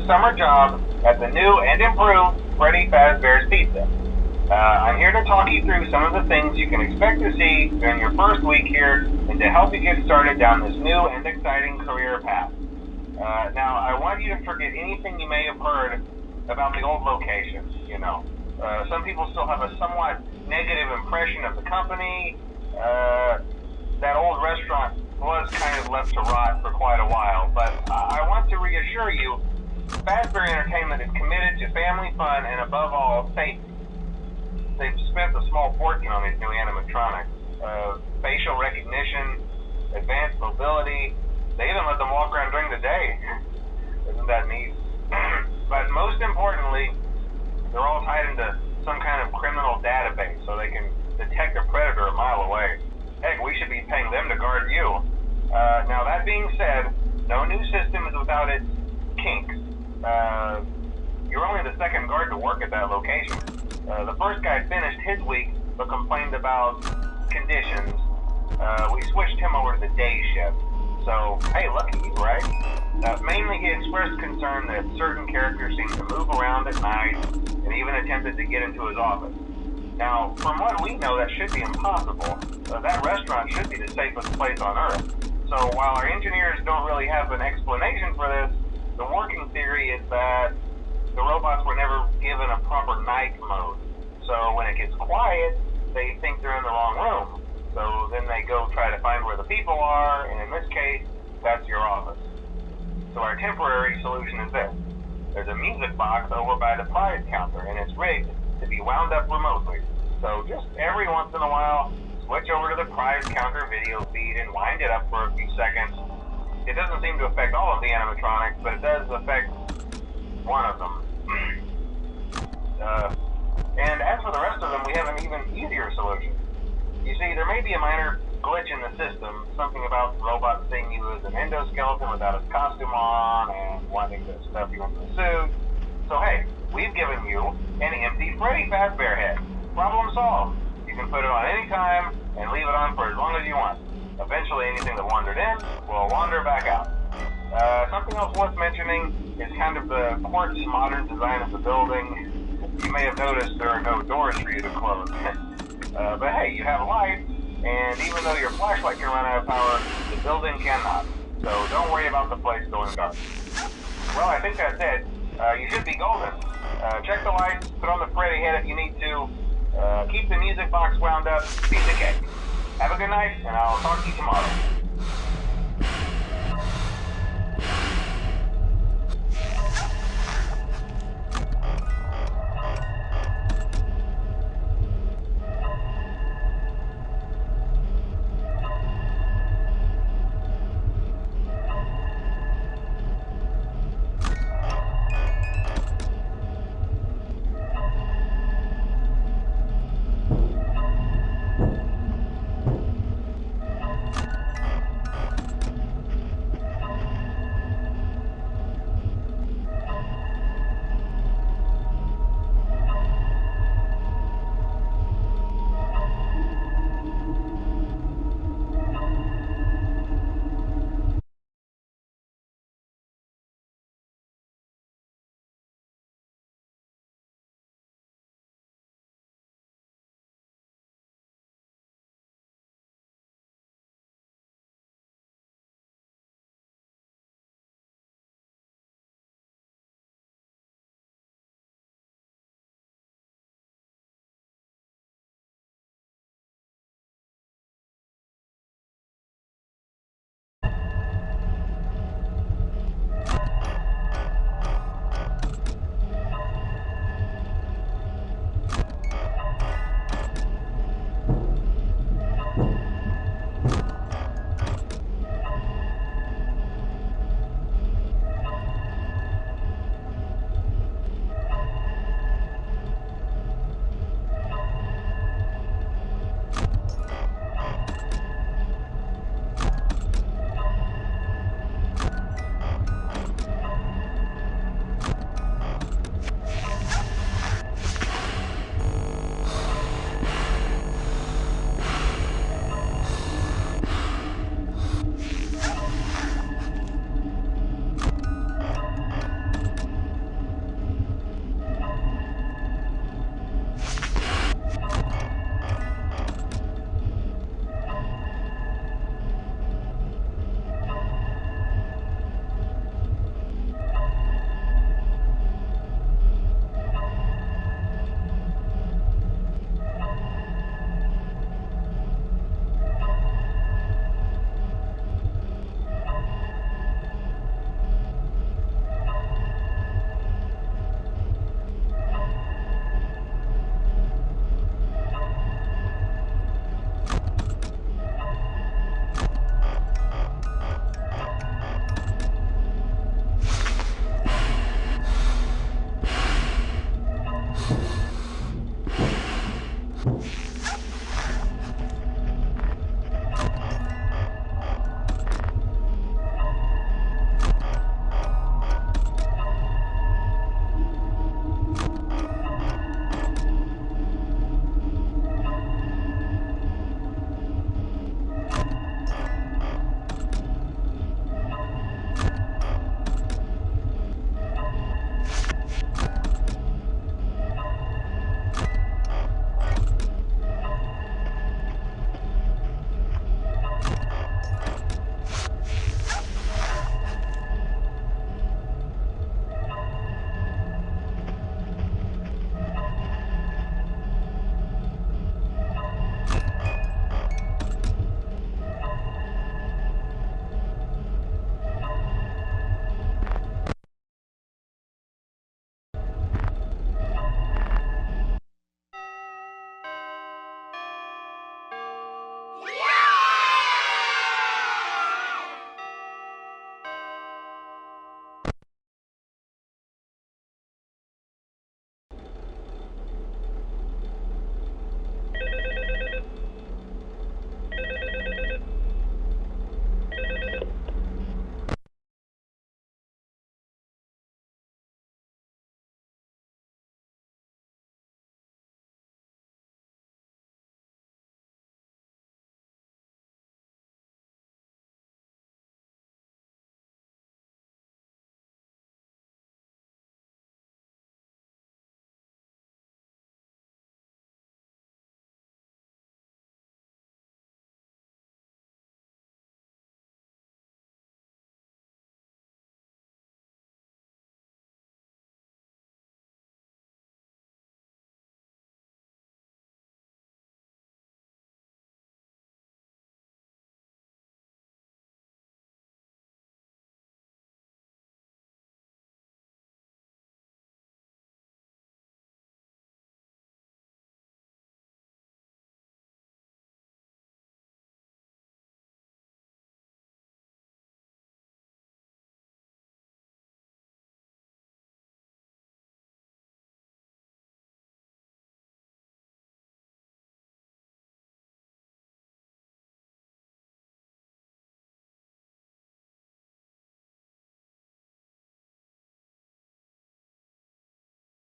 summer job at the new and improved Freddy Fazbear's Pizza. I'm here to talk you through some of the things you can expect to see during your first week here and to help you get started down this new and exciting career path. Now, I want you to forget anything you may have heard about the old location, some people still have a somewhat negative impression of the company. That old restaurant was kind of left to rot for quite a while, but I want to reassure you, Fazbear Entertainment is committed to family fun and above all, safety. They've spent a small fortune on these new animatronics. Facial recognition, advanced mobility, they even let them walk around during the day. Isn't that neat? But most importantly, they're all tied into some kind of criminal database so they can detect a predator a mile away. Heck, we should be paying them to guard you. Now that being said, no new system is without its kinks. You're only the second guard to work at that location. The first guy finished his week but complained about conditions. We switched him over to the day shift. So, hey, lucky you, right? Mainly he expressed concern that certain characters seemed to move around at night and even attempted to get into his office. Now, from what we know, that should be impossible. That restaurant should be the safest place on Earth. So while our engineers don't really have an explanation for this, the working theory is that the robots were never given a proper night mode. So when it gets quiet, they think they're in the wrong room. So then they go try to find where the people are, and in this case, that's your office. So our temporary solution is this. There's a music box over by the prize counter, and it's rigged to be wound up remotely. So just every once in a while, switch over to the prize counter video feed and wind it up for a few seconds. It doesn't seem to affect all of the animatronics, but it does affect one of them. And as for the rest of them, we have an even easier solution. You see, there may be a minor glitch in the system, something about the robot seeing you as an endoskeleton without his costume on and wanting to stuff you into the suit. So hey, we've given you an empty Freddy Fazbear head. Problem solved. You can put it on any time and leave it on for as long as you want. Eventually anything that wandered in will wander back out. Something else worth mentioning is kind of the quirky modern design of the building. You may have noticed there are no doors for you to close. But hey, you have lights, and even though your flashlight can run out of power, the building cannot. So don't worry about the place going dark. Well, I think that's it. You should be golden. Check the lights, put on the Freddy head if you need to. Keep the music box wound up, piece of cake. Have a good night, and I'll talk to you tomorrow.